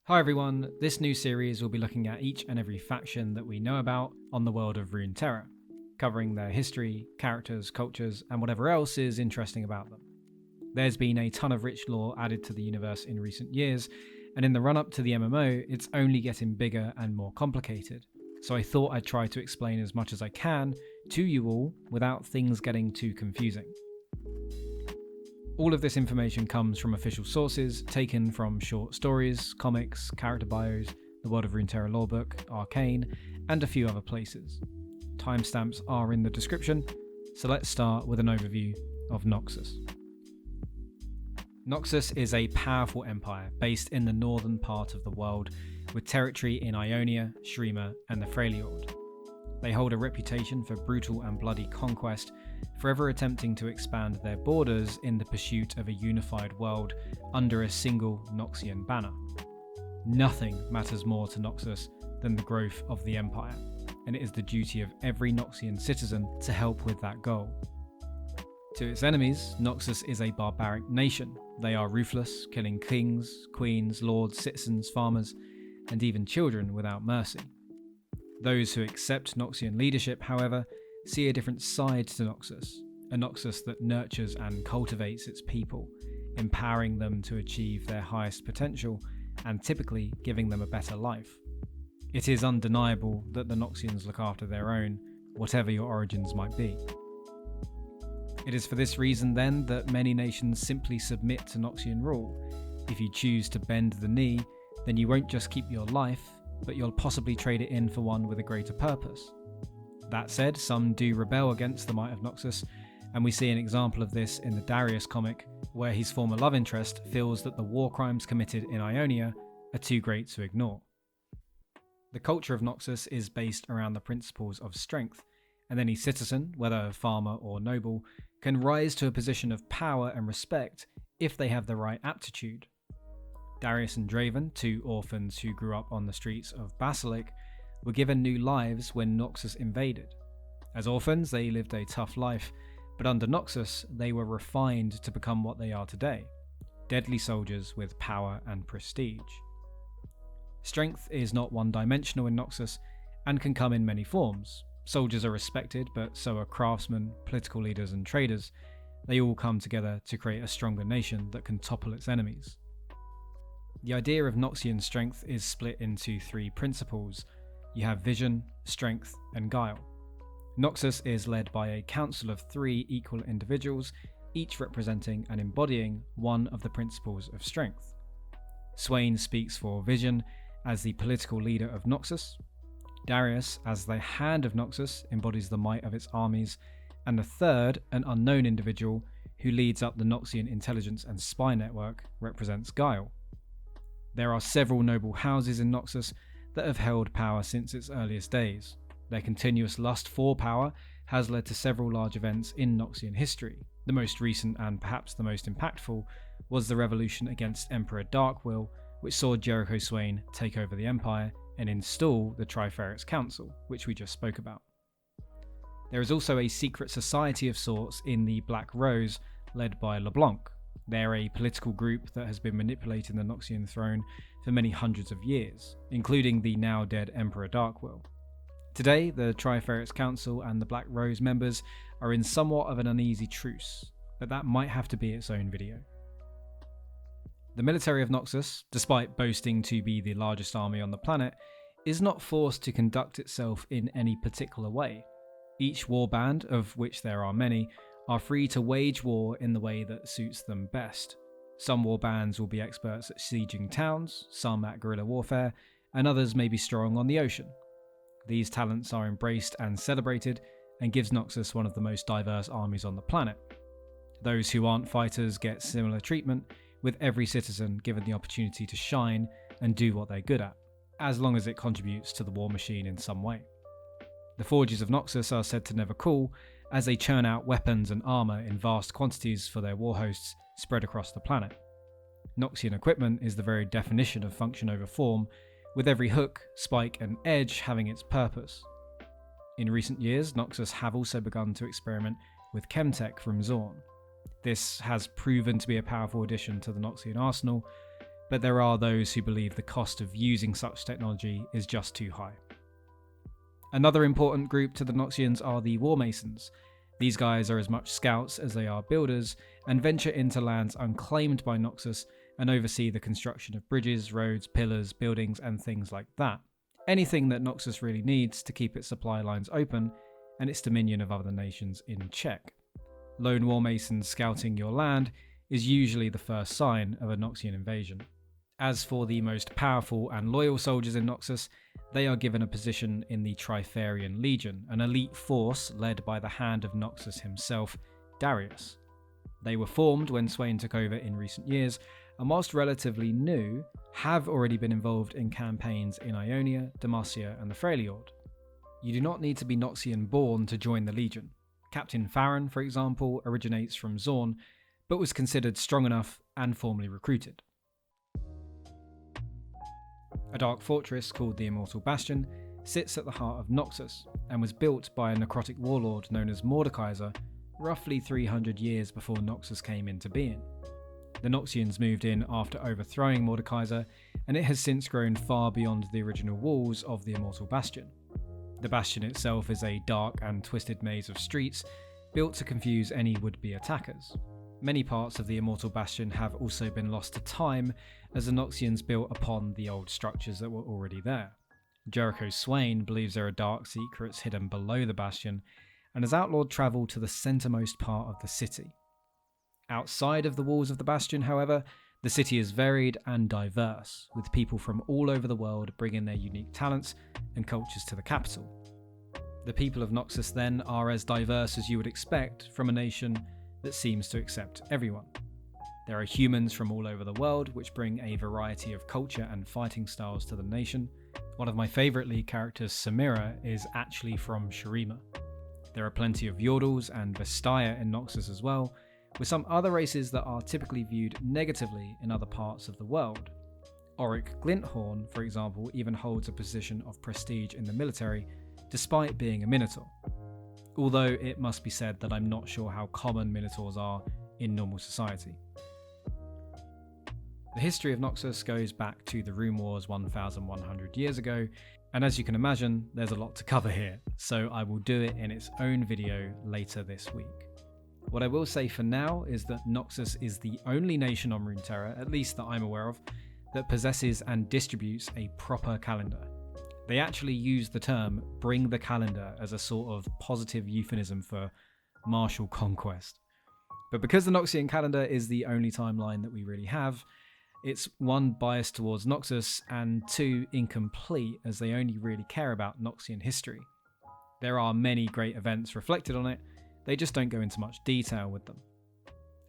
Hi everyone, this new series will be looking at each and every faction that we know about on the world of Runeterra, covering their history, characters, cultures, and whatever else is interesting about them. There's been a ton of rich lore added to the universe in recent years, and in the run-up to the MMO, it's only getting bigger and more complicated. So I thought I'd try to explain as much as I can to you all without things getting too confusing. All of this information comes from official sources, taken from short stories, comics, character bios, the World of Runeterra lorebook, Arcane, and a few other places. Timestamps are in the description, so let's start with an overview of Noxus. Noxus is a powerful empire based in the northern part of the world, with territory in Ionia, Shrema, and the Freljord. They hold a reputation for brutal and bloody conquest, forever attempting to expand their borders in the pursuit of a unified world under a single Noxian banner. Nothing matters more to Noxus than the growth of the empire, and it is the duty of every Noxian citizen to help with that goal. To its enemies, Noxus is a barbaric nation. They are ruthless, killing kings, queens, lords, citizens, farmers, and even children without mercy. Those who accept Noxian leadership, however, see a different side to Noxus, a Noxus that nurtures and cultivates its people, empowering them to achieve their highest potential and typically giving them a better life. It is undeniable that the Noxians look after their own, whatever your origins might be. It is for this reason then that many nations simply submit to Noxian rule. If you choose to bend the knee, then you won't just keep your life, but you'll possibly trade it in for one with a greater purpose. That said, some do rebel against the might of Noxus, and we see an example of this in the Darius comic, where his former love interest feels that the war crimes committed in Ionia are too great to ignore. The culture of Noxus is based around the principles of strength, and any citizen, whether farmer or noble, can rise to a position of power and respect if they have the right aptitude. Darius and Draven, two orphans who grew up on the streets of Basilic, were given new lives when Noxus invaded. As orphans, they lived a tough life, but under Noxus, they were refined to become what they are today, deadly soldiers with power and prestige. Strength is not one-dimensional in Noxus and can come in many forms. Soldiers are respected, but so are craftsmen, political leaders, and traders. They all come together to create a stronger nation that can topple its enemies. The idea of Noxian strength is split into three principles. You have vision, strength, and guile. Noxus is led by a council of three equal individuals, each representing and embodying one of the principles of strength. Swain speaks for vision as the political leader of Noxus. Darius, as the hand of Noxus, embodies the might of its armies, and the third, an unknown individual who leads up the Noxian intelligence and spy network, represents guile. There are several noble houses in Noxus that have held power since its earliest days. Their continuous lust for power has led to several large events in Noxian history. The most recent and perhaps the most impactful was the revolution against Emperor Darkwill, which saw Jericho Swain take over the Empire and install the Triferet's Council, which we just spoke about. There is also a secret society of sorts in the Black Rose, led by LeBlanc. They're a political group that has been manipulating the Noxian throne for many hundreds of years, including the now dead Emperor Darkwill. Today, the Triferet's Council and the Black Rose members are in somewhat of an uneasy truce, but that might have to be its own video. The military of Noxus, despite boasting to be the largest army on the planet, is not forced to conduct itself in any particular way. Each warband, of which there are many, are free to wage war in the way that suits them best. Some warbands will be experts at sieging towns, some at guerrilla warfare, and others may be strong on the ocean. These talents are embraced and celebrated, and gives Noxus one of the most diverse armies on the planet. Those who aren't fighters get similar treatment, with every citizen given the opportunity to shine and do what they're good at, as long as it contributes to the war machine in some way. The forges of Noxus are said to never cool, as they churn out weapons and armour in vast quantities for their war hosts spread across the planet. Noxian equipment is the very definition of function over form, with every hook, spike and edge having its purpose. In recent years, Noxus have also begun to experiment with chemtech from Zorn. This has proven to be a powerful addition to the Noxian arsenal, but there are those who believe the cost of using such technology is just too high. Another important group to the Noxians are the War Masons. These guys are as much scouts as they are builders, and venture into lands unclaimed by Noxus and oversee the construction of bridges, roads, pillars, buildings, and things like that. Anything that Noxus really needs to keep its supply lines open and its dominion of other nations in check. Lone War Masons scouting your land is usually the first sign of a Noxian invasion. As for the most powerful and loyal soldiers in Noxus, they are given a position in the Trifarian Legion, an elite force led by the Hand of Noxus himself, Darius. They were formed when Swain took over in recent years, and whilst relatively new, have already been involved in campaigns in Ionia, Demacia, and the Freljord. You do not need to be Noxian born to join the Legion. Captain Farron, for example, originates from Zorn, but was considered strong enough and formally recruited. A dark fortress called the Immortal Bastion sits at the heart of Noxus and was built by a necrotic warlord known as Mordekaiser roughly 300 years before Noxus came into being. The Noxians moved in after overthrowing Mordekaiser, and it has since grown far beyond the original walls of the Immortal Bastion. The Bastion itself is a dark and twisted maze of streets built to confuse any would-be attackers. Many parts of the Immortal Bastion have also been lost to time as the Noxians built upon the old structures that were already there. Jericho Swain believes there are dark secrets hidden below the Bastion and has outlawed travel to the centermost part of the city. Outside of the walls of the Bastion, however, the city is varied and diverse, with people from all over the world bringing their unique talents and cultures to the capital. The people of Noxus then are as diverse as you would expect from a nation that seems to accept everyone. There are humans from all over the world, which bring a variety of culture and fighting styles to the nation. One of my favourite lead characters, Samira, is actually from Shurima. There are plenty of Yordles and Vestaya in Noxus as well, with some other races that are typically viewed negatively in other parts of the world. Auric Glinthorn, for example, even holds a position of prestige in the military, despite being a Minotaur. Although it must be said that I'm not sure how common Minotaurs are in normal society. The history of Noxus goes back to the Rune Wars 1,100 years ago, and as you can imagine, there's a lot to cover here, so I will do it in its own video later this week. What I will say for now is that Noxus is the only nation on Runeterra, at least that I'm aware of, that possesses and distributes a proper calendar. They actually use the term "bring the calendar" as a sort of positive euphemism for martial conquest. But because the Noxian calendar is the only timeline that we really have, it's one, biased towards Noxus, and two, incomplete as they only really care about Noxian history. There are many great events reflected on it, they just don't go into much detail with them.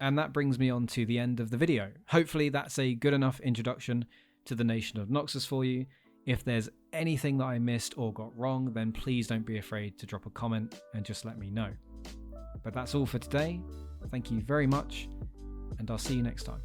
And that brings me on to the end of the video. Hopefully that's a good enough introduction to the nation of Noxus for you. If there's anything that I missed or got wrong, then please don't be afraid to drop a comment and just let me know. But that's all for today. Thank you very much, and I'll see you next time.